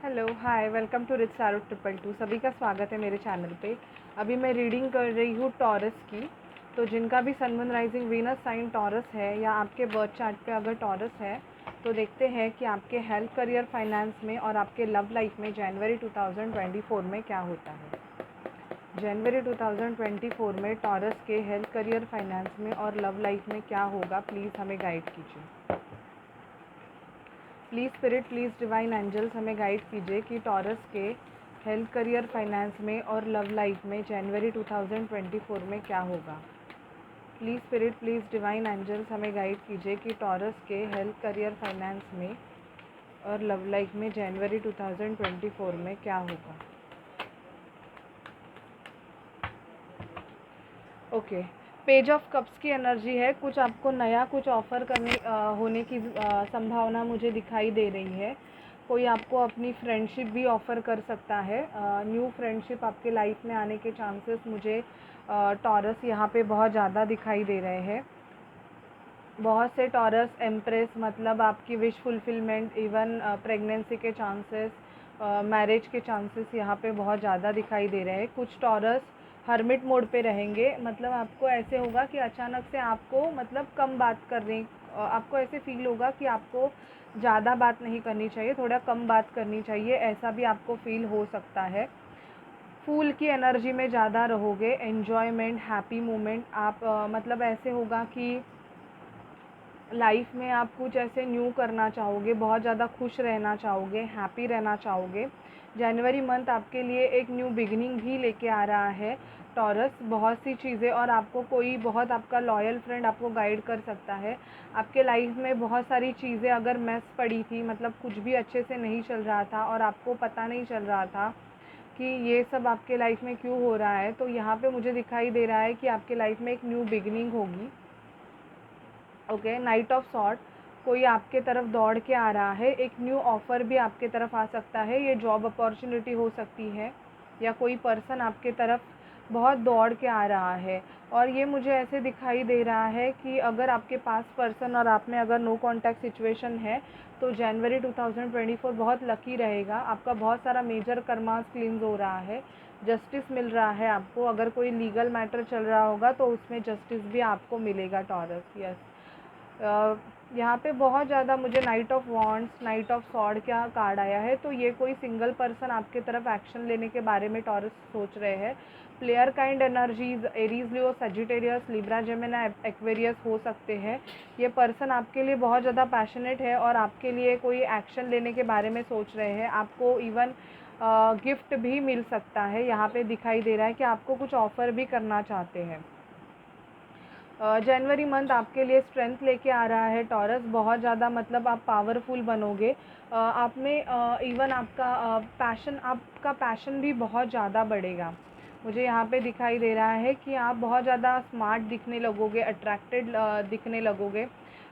Hello hi welcome to रिच सारू 222। सभी का स्वागत है मेरे चैनल पे। अभी मैं रीडिंग कर रही हूँ टॉरस की। तो जिनका भी sun moon rising Venus sign Taurus है या आपके बर्थ चार्ट पे अगर टॉरस है तो देखते हैं कि आपके हेल्थ, करियर, फाइनेंस में और आपके लव लाइफ में जनवरी 2024 में क्या होता है। जनवरी 2024 में टॉरस के हेल्थ, करियर, फाइनेंस में और लव लाइफ में क्या होगा, प्लीज़ हमें गाइड कीजिए। Please spirit, please divine angels हमें गाइड कीजिए कि टॉरस के हेल्थ, करियर, फाइनेंस में और लव लाइफ में जनवरी 2024 में क्या होगा। Please spirit, please divine angels हमें गाइड कीजिए कि टॉरस के हेल्थ, करियर, फाइनेंस में और लव लाइफ में जनवरी 2024 में क्या होगा। ओके, पेज ऑफ कप्स की एनर्जी है। कुछ आपको नया कुछ ऑफ़र करने होने की संभावना मुझे दिखाई दे रही है। कोई आपको अपनी फ्रेंडशिप भी ऑफ़र कर सकता है। न्यू फ्रेंडशिप आपके लाइफ में आने के चांसेस मुझे टॉरस यहाँ पे बहुत ज़्यादा दिखाई दे रहे हैं। बहुत से टॉरस एम्प्रेस मतलब आपकी विश फुलफिलमेंट, इवन प्रेगनेंसी के चांसेस, मैरिज के चांसेस यहाँ पे बहुत ज़्यादा दिखाई दे रहे हैं। कुछ टॉरस हर्मिट मोड पे रहेंगे, मतलब आपको ऐसे होगा कि अचानक से आपको मतलब कम बात करनी, आपको ऐसे फील होगा कि आपको ज़्यादा बात नहीं करनी चाहिए, थोड़ा कम बात करनी चाहिए, ऐसा भी आपको फील हो सकता है। फूल की एनर्जी में ज़्यादा रहोगे, एन्जॉयमेंट, हैप्पी मोमेंट आप मतलब ऐसे होगा कि लाइफ में आप कुछ ऐसे न्यू करना चाहोगे, बहुत ज़्यादा खुश रहना चाहोगे, हैप्पी रहना चाहोगे। जनवरी मंथ आपके लिए एक न्यू बिगिनिंग भी लेके आ रहा है टॉरस, बहुत सी चीज़ें, और आपको कोई बहुत आपका लॉयल फ्रेंड आपको गाइड कर सकता है। आपके लाइफ में बहुत सारी चीज़ें अगर मेस पड़ी थी, मतलब कुछ भी अच्छे से नहीं चल रहा था और आपको पता नहीं चल रहा था कि ये सब आपके लाइफ में क्यों हो रहा है, तो यहाँ पे मुझे दिखाई दे रहा है कि आपके लाइफ में एक न्यू बिगिनिंग होगी। ओके, नाइट ऑफ सॉर्ड, कोई आपके तरफ दौड़ के आ रहा है, एक न्यू ऑफ़र भी आपके तरफ आ सकता है। ये जॉब अपॉर्चुनिटी हो सकती है या कोई पर्सन आपके तरफ बहुत दौड़ के आ रहा है। और ये मुझे ऐसे दिखाई दे रहा है कि अगर आपके पास पर्सन और आप में अगर नो कॉन्टैक्ट सिचुएशन है तो जनवरी 2024 बहुत लकी रहेगा। आपका बहुत सारा मेजर कर्मास क्लींस हो रहा है, जस्टिस मिल रहा है आपको। अगर कोई लीगल मैटर चल रहा होगा तो उसमें जस्टिस भी आपको मिलेगा टॉरस। यस, यहाँ पे बहुत ज़्यादा मुझे night of wands, night of sword का कार्ड आया है, तो ये कोई सिंगल पर्सन आपके तरफ एक्शन लेने के बारे में टॉरस सोच रहे हैं। प्लेयर काइंड एनर्जीज, एरीज, लियो, सजिटेरियस, लिब्रा, जेमिनी, एक्वेरियस हो सकते हैं। ये पर्सन आपके लिए बहुत ज़्यादा पैशनेट है और आपके लिए कोई एक्शन लेने के बारे में सोच रहे हैं। आपको इवन गिफ्ट भी मिल सकता है, यहाँ पे दिखाई दे रहा है कि आपको कुछ ऑफ़र भी करना चाहते हैं। जनवरी मंथ आपके लिए स्ट्रेंथ लेके आ रहा है टॉरस, बहुत ज़्यादा मतलब आप पावरफुल बनोगे। आप में इवन आपका पैशन भी बहुत ज़्यादा बढ़ेगा। मुझे यहाँ पे दिखाई दे रहा है कि आप बहुत ज़्यादा स्मार्ट दिखने लगोगे, अट्रैक्टेड दिखने लगोगे।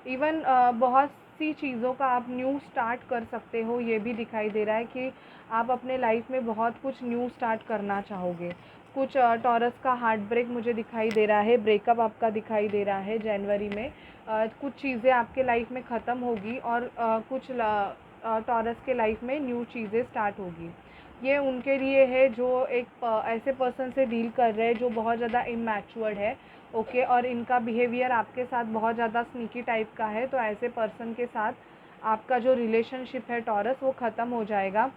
इवन बहुत सी चीज़ों का आप न्यू स्टार्ट कर सकते हो, ये भी दिखाई दे रहा है कि आप अपने लाइफ में बहुत कुछ न्यू स्टार्ट करना चाहोगे। कुछ टॉरस का हार्ट ब्रेक मुझे दिखाई दे रहा है, ब्रेकअप आपका दिखाई दे रहा है जनवरी में। कुछ चीज़ें आपके लाइफ में ख़त्म होगी और कुछ टॉरस के लाइफ में न्यू चीज़ें स्टार्ट होगी। ये उनके लिए है जो एक ऐसे पर्सन से डील कर रहे हैं जो बहुत ज़्यादा इमैच्योर्ड है। ओके, और इनका बिहेवियर आपके साथ बहुत ज़्यादा स्नीकी टाइप का है, तो ऐसे पर्सन के साथ आपका जो रिलेशनशिप है टॉरस वो ख़त्म हो जाएगा।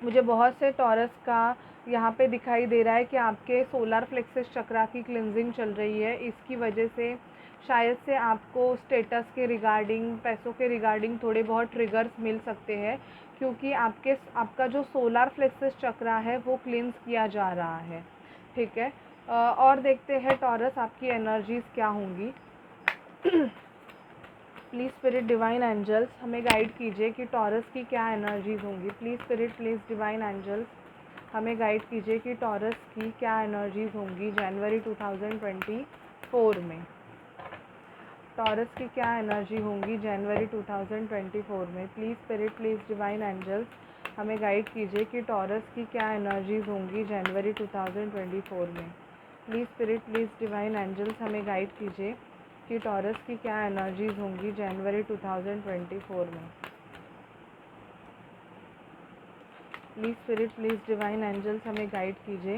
मुझे बहुत से टॉरस का यहाँ पे दिखाई दे रहा है कि आपके सोलर प्लेक्सस चक्रा की क्लिनजिंग चल रही है। इसकी वजह से शायद से आपको स्टेटस के रिगार्डिंग, पैसों के रिगार्डिंग थोड़े बहुत ट्रिगर्स मिल सकते हैं, क्योंकि आपका जो सोलर प्लेक्सस चक्रा है वो क्लिनज किया जा रहा है। ठीक है, और देखते हैं टॉरस आपकी एनर्जीज़ क्या होंगी। प्लीज़ स्पिरिट, डिवाइन एंजल्स हमें गाइड कीजिए कि टॉरस की क्या एनर्जीज़ होंगी। Please spirit, please divine angels हमें गाइड कीजिए कि टॉरस की क्या एनर्जीज़ होंगी जनवरी 2024 में। टॉरस की क्या एनर्जी होंगी जनवरी 2024 में। Please spirit, please divine angels हमें गाइड कीजिए कि टॉरस की क्या एनर्जीज़ होंगी जनवरी 2024 में। Please spirit, please divine angels हमें गाइड कीजिए कि टॉरस की क्या एनर्जीज़ होंगी जनवरी 2024 में। Please spirit, please divine angels हमें गाइड कीजिए,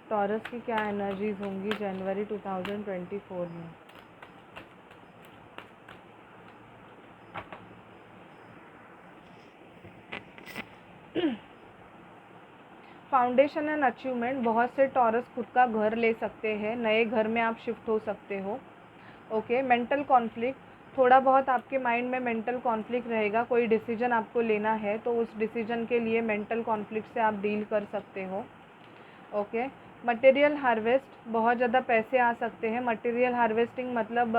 टॉरस की क्या एनर्जीज होंगी जनवरी 2024 में। फाउंडेशन एंड अचीवमेंट, बहुत से टॉरस खुद का घर ले सकते हैं, नए घर में आप शिफ्ट हो सकते हो। ओके। मेंटल कॉन्फ्लिक्ट, थोड़ा बहुत आपके माइंड में मेंटल कॉन्फ्लिक्ट रहेगा, कोई डिसीजन आपको लेना है तो उस डिसीजन के लिए मेंटल कॉन्फ्लिक्ट से आप डील कर सकते हो। ओके। मटेरियल हार्वेस्ट, बहुत ज़्यादा पैसे आ सकते हैं। मटेरियल हार्वेस्टिंग मतलब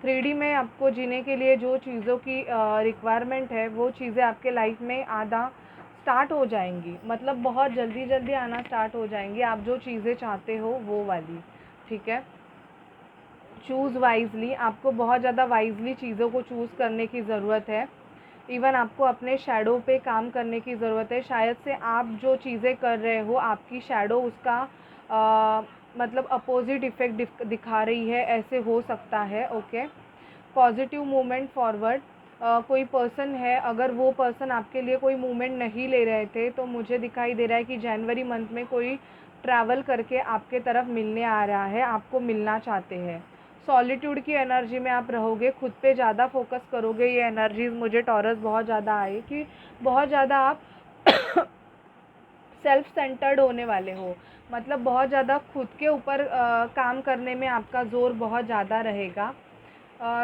3D में आपको जीने के लिए जो चीज़ों की रिक्वायरमेंट है वो चीज़ें आपके लाइफ में आना स्टार्ट हो जाएंगी, मतलब बहुत जल्दी जल्दी आना स्टार्ट हो जाएंगी, आप जो चीज़ें चाहते हो वो वाली। ठीक है। चूज़ वाइजली, आपको बहुत ज़्यादा वाइजली चीज़ों को चूज़ करने की ज़रूरत है। इवन आपको अपने शैडो पे काम करने की ज़रूरत है। शायद से आप जो चीज़ें कर रहे हो आपकी शैडो उसका मतलब अपोजिट इफ़ेक्ट दिखा रही है, ऐसे हो सकता है। ओके। पॉजिटिव मूवमेंट फॉरवर्ड, कोई पर्सन है, अगर वो पर्सन आपके लिए कोई मूवमेंट नहीं ले रहे थे तो मुझे दिखाई दे रहा है कि जनवरी मंथ में कोई ट्रैवल करके आपके तरफ मिलने आ रहा है, आपको मिलना चाहते हैं। सॉलिट्यूड की एनर्जी में आप रहोगे, खुद पे ज़्यादा फोकस करोगे। ये एनर्जीज मुझे टॉरस बहुत ज़्यादा आई कि बहुत ज़्यादा आप सेल्फ सेंटर्ड होने वाले हो, मतलब बहुत ज़्यादा खुद के ऊपर काम करने में आपका ज़ोर बहुत ज़्यादा रहेगा।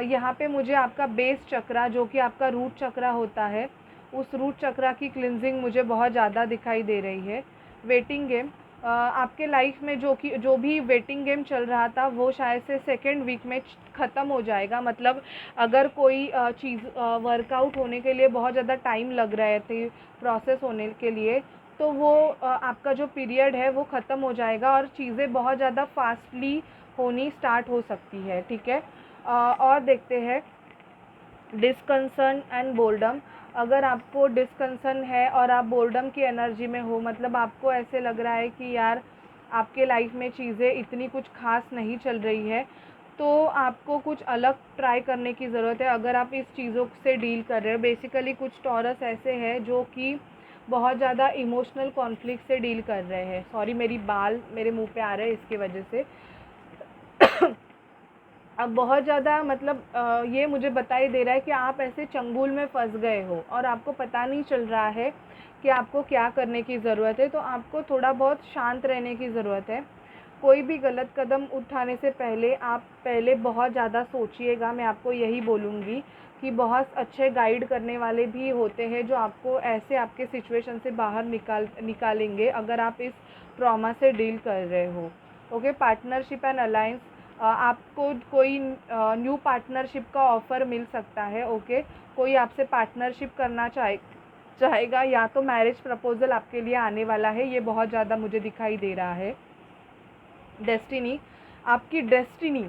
यहाँ पे मुझे आपका बेस चक्रा, जो कि आपका रूट चक्रा होता है, उस रूट चक्रा की क्लिनजिंग मुझे बहुत ज़्यादा दिखाई दे रही है। वेटिंग गेम, आपके लाइफ में जो भी वेटिंग गेम चल रहा था वो शायद से सेकेंड वीक में ख़त्म हो जाएगा। मतलब अगर कोई चीज़ वर्कआउट होने के लिए बहुत ज़्यादा टाइम लग रहे थे, प्रोसेस होने के लिए, तो वो आपका जो पीरियड है वो ख़त्म हो जाएगा और चीज़ें बहुत ज़्यादा फास्टली होनी स्टार्ट हो सकती है। ठीक है। और देखते हैं डिस्कंसर्न एंड बोर्डम, अगर आपको डिस्कंसर्न है और आप बोर्डम की एनर्जी में हो, मतलब आपको ऐसे लग रहा है कि यार आपके लाइफ में चीज़ें इतनी कुछ खास नहीं चल रही है, तो आपको कुछ अलग ट्राई करने की ज़रूरत है अगर आप इस चीज़ों से डील कर रहे हो। बेसिकली कुछ टॉरस ऐसे हैं जो कि बहुत ज़्यादा इमोशनल कॉन्फ्लिक्ट से डील कर रहे हैं। सॉरी, मेरी बाल मेरे मुंह पे आ रहे हैं इसकी वजह से। अब बहुत ज़्यादा मतलब ये मुझे बताई दे रहा है कि आप ऐसे चंगुल में फंस गए हो और आपको पता नहीं चल रहा है कि आपको क्या करने की ज़रूरत है, तो आपको थोड़ा बहुत शांत रहने की ज़रूरत है। कोई भी गलत कदम उठाने से पहले आप पहले बहुत ज़्यादा सोचिएगा। मैं आपको यही बोलूँगी कि बहुत अच्छे गाइड करने वाले भी होते हैं जो आपको ऐसे आपके सिचुएशन से बाहर निकालेंगे अगर आप इस ट्रॉमा से डील कर रहे हो। ओके। पार्टनरशिप एंड अलायंस, आपको कोई न्यू पार्टनरशिप का ऑफ़र मिल सकता है। ओके। कोई आपसे पार्टनरशिप करना चाहेगा या तो मैरिज प्रपोज़ल आपके लिए आने वाला है, ये बहुत ज़्यादा मुझे दिखाई दे रहा है। डेस्टिनी, आपकी डेस्टिनी,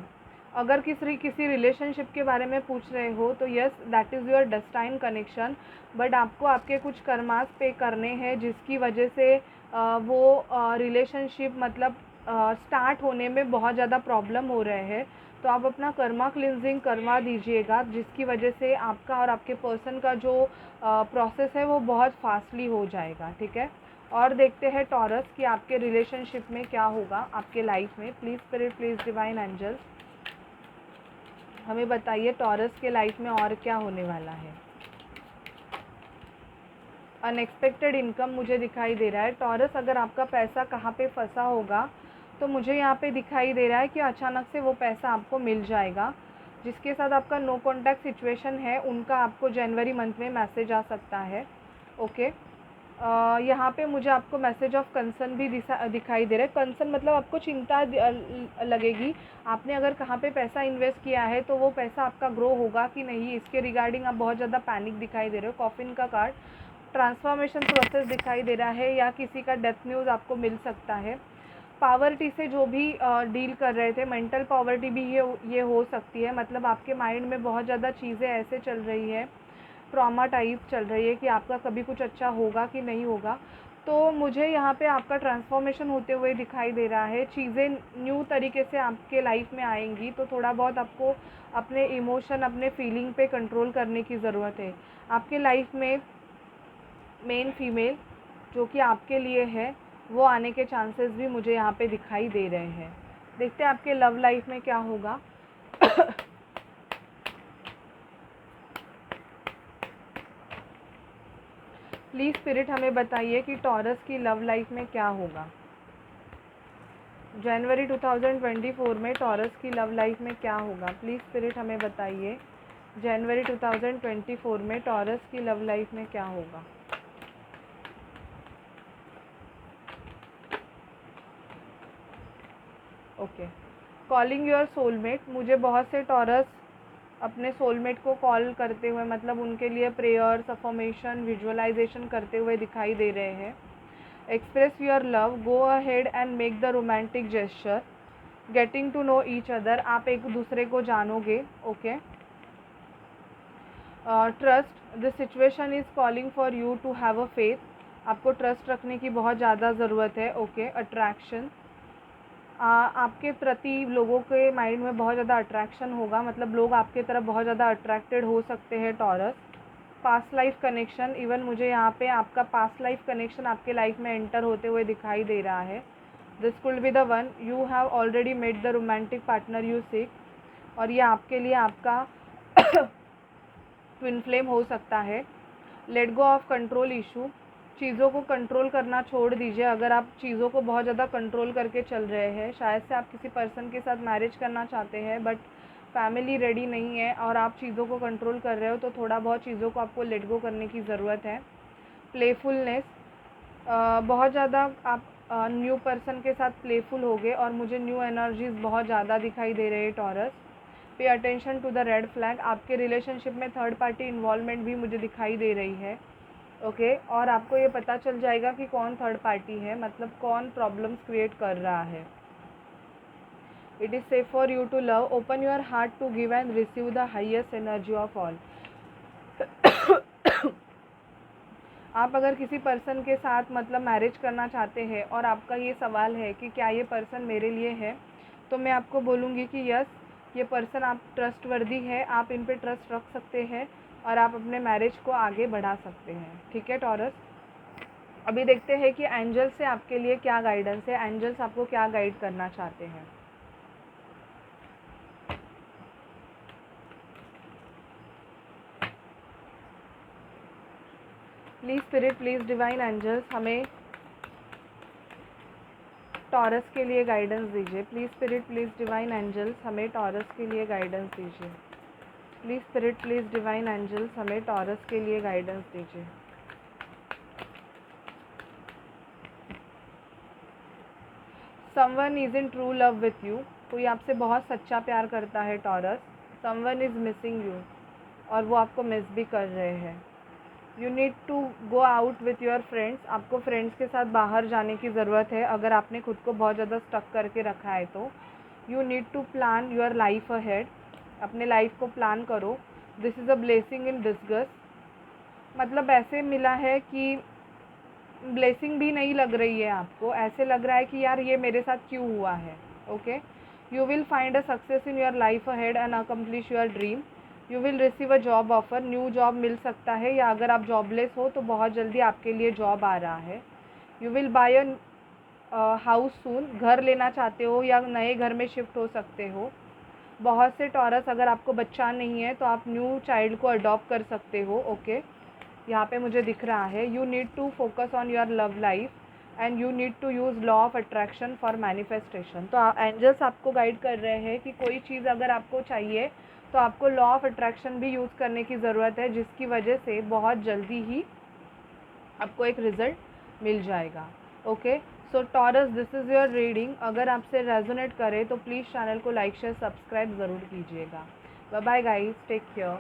अगर किसी रिलेशनशिप के बारे में पूछ रहे हो तो yes, that is your destined connection, but आपको आपके कुछ कर्मास पे करने हैं जिसकी वजह से वो रिलेशनशिप मतलब स्टार्ट होने में बहुत ज़्यादा प्रॉब्लम हो रहे हैं। तो आप अपना कर्मा क्लिनजिंग करवा दीजिएगा जिसकी वजह से आपका और आपके पर्सन का जो प्रोसेस है वो बहुत फास्टली हो जाएगा। ठीक है। और देखते हैं टॉरस कि आपके रिलेशनशिप में क्या होगा आपके लाइफ में। Please spirit, please divine angels हमें बताइए टॉरस के लाइफ में और क्या होने वाला है। अनएक्सपेक्टेड इनकम मुझे दिखाई दे रहा है। टॉरस, अगर आपका पैसा कहाँ पे फंसा होगा तो मुझे यहाँ पे दिखाई दे रहा है कि अचानक से वो पैसा आपको मिल जाएगा। जिसके साथ आपका नो कॉन्टैक्ट सिचुएशन है उनका आपको जनवरी मंथ में मैसेज आ सकता है। ओके। यहाँ पे मुझे आपको मैसेज ऑफ कंसर्न भी दिखाई दे रहा है। कंसर्न मतलब आपको चिंता लगेगी, आपने अगर कहाँ पे पैसा इन्वेस्ट किया है तो वो पैसा आपका ग्रो होगा कि नहीं, इसके रिगार्डिंग आप बहुत ज़्यादा पैनिक दिखाई दे रहे हो। कॉफिन का कार्ड, ट्रांसफॉर्मेशन प्रोसेस दिखाई दे रहा है या किसी का डेथ न्यूज़ आपको मिल सकता है। पावर्टी से जो भी डील कर रहे थे, मेंटल पॉवर्टी भी ये हो सकती है, मतलब आपके माइंड में बहुत ज़्यादा चीज़ें ऐसे चल रही है, ट्रॉमा टाइप चल रही है कि आपका कभी कुछ अच्छा होगा कि नहीं होगा। तो मुझे यहाँ पे आपका ट्रांसफॉर्मेशन होते हुए दिखाई दे रहा है, चीज़ें न्यू तरीके से आपके लाइफ में आएंगी। तो थोड़ा बहुत आपको अपने इमोशन, अपने फीलिंग पे कंट्रोल करने की ज़रूरत है। आपके लाइफ में मेन फीमेल, जो कि आपके लिए है वो आने के चांसेस भी मुझे यहाँ पे दिखाई दे रहे हैं। देखते हैं आपके लव लाइफ में क्या होगा। प्लीज़ स्पिरिट हमें बताइए कि टॉरस की लव लाइफ में क्या होगा। जनवरी 2024 में टॉरस की लव लाइफ में क्या होगा। प्लीज़ स्पिरिट हमें बताइए जनवरी 2024 में टॉरस की लव लाइफ में क्या होगा। Okay, calling your soulmate. मुझे बहुत से टॉरस अपने सोलमेट को कॉल करते हुए, मतलब उनके लिए प्रेयर्स, अफर्मेशन, विजुअलाइजेशन करते हुए दिखाई दे रहे हैं। Express your love, go ahead and make the romantic gesture, getting to know each other. आप एक दूसरे को जानोगे। Okay, trust, the situation is calling for you to have a faith. आपको ट्रस्ट रखने की बहुत ज़्यादा ज़रूरत है। ओके, अट्रैक्शन, आपके प्रति लोगों के माइंड में बहुत ज़्यादा अट्रैक्शन होगा, मतलब लोग आपके तरफ बहुत ज़्यादा अट्रैक्टेड हो सकते हैं taurus. Past life connection, even मुझे यहाँ पे आपका पास्ट लाइफ कनेक्शन आपके लाइफ में एंटर होते हुए दिखाई दे रहा है। This could be the one, you have already made the romantic partner you seek, और ये आपके लिए आपका ट्विन फ्लेम हो सकता है। Let go of control issue, चीज़ों को कंट्रोल करना छोड़ दीजिए। अगर आप चीज़ों को बहुत ज़्यादा कंट्रोल करके चल रहे हैं, शायद से आप किसी पर्सन के साथ मैरिज करना चाहते हैं बट फैमिली रेडी नहीं है और आप चीज़ों को कंट्रोल कर रहे हो, तो थोड़ा बहुत चीज़ों को आपको लेट गो करने की ज़रूरत है। प्लेफुलनेस, बहुत ज़्यादा आप न्यू पर्सन के साथ प्लेफुल हो गए और मुझे न्यू एनर्जीज़ बहुत ज़्यादा दिखाई दे रहे हैं Taurus. Pay attention to the red flag, आपके रिलेशनशिप में थर्ड पार्टी इन्वॉल्वमेंट भी मुझे दिखाई दे रही है। ओके, और आपको ये पता चल जाएगा कि कौन थर्ड पार्टी है, मतलब कौन प्रॉब्लम्स क्रिएट कर रहा है। It is safe for you to love, open your heart to give and receive the highest energy of all. आप अगर किसी पर्सन के साथ मतलब मैरिज करना चाहते हैं और आपका ये सवाल है कि क्या ये पर्सन मेरे लिए है, तो मैं आपको बोलूँगी कि यस, ये पर्सन आप ट्रस्टवर्दी है, आप इन पे ट्रस्ट रख सकते हैं और आप अपने मैरिज को आगे बढ़ा सकते हैं। ठीक है टॉरस, अभी देखते हैं कि एंजल्स से आपके लिए क्या गाइडेंस है, एंजल्स आपको क्या गाइड करना चाहते हैं। Please spirit, please divine angels हमें टॉरस के लिए गाइडेंस दीजिए। Please spirit, please divine angels हमें टॉरस के लिए गाइडेंस दीजिए। Please spirit, please divine angels हमें टॉरस के लिए गाइडेंस दीजिए। Someone is in true love with you, कोई आपसे बहुत सच्चा प्यार करता है Taurus. Someone is missing you, और वो आपको मिस भी कर रहे हैं। You need to go out with your friends, आपको फ्रेंड्स के साथ बाहर जाने की ज़रूरत है अगर आपने खुद को बहुत ज़्यादा स्टक करके रखा है तो। You need to plan your life ahead, अपने लाइफ को प्लान करो। This is a blessing in disguise, मतलब ऐसे मिला है कि ब्लेसिंग भी नहीं लग रही है आपको, ऐसे लग रहा है कि यार ये मेरे साथ क्यों हुआ है। Okay, you will find a success in your life ahead and accomplish your dream. You will receive a job offer, new job मिल सकता है, या अगर आप जॉबलेस हो तो बहुत जल्दी आपके लिए जॉब आ रहा है। You will buy a house soon, घर लेना चाहते हो या नए घर में शिफ्ट हो सकते हो। बहुत से टॉरस, अगर आपको बच्चा नहीं है तो आप न्यू चाइल्ड को अडॉप्ट कर सकते हो। ओके, यहाँ पे मुझे दिख रहा है। You need to focus on your love life and you need to use law of attraction for manifestation. तो एंजल्स आपको गाइड कर रहे हैं कि कोई चीज़ अगर आपको चाहिए तो आपको लॉ ऑफ अट्रैक्शन भी यूज़ करने की ज़रूरत है, जिसकी वजह से बहुत जल्दी ही आपको एक रिज़ल्ट मिल जाएगा। Okay, so Taurus, this is your reading. अगर आपसे रेजोनेट करे तो प्लीज़ चैनल को लाइक शेयर सब्सक्राइब ज़रूर कीजिएगा। Bye bye guys, take care.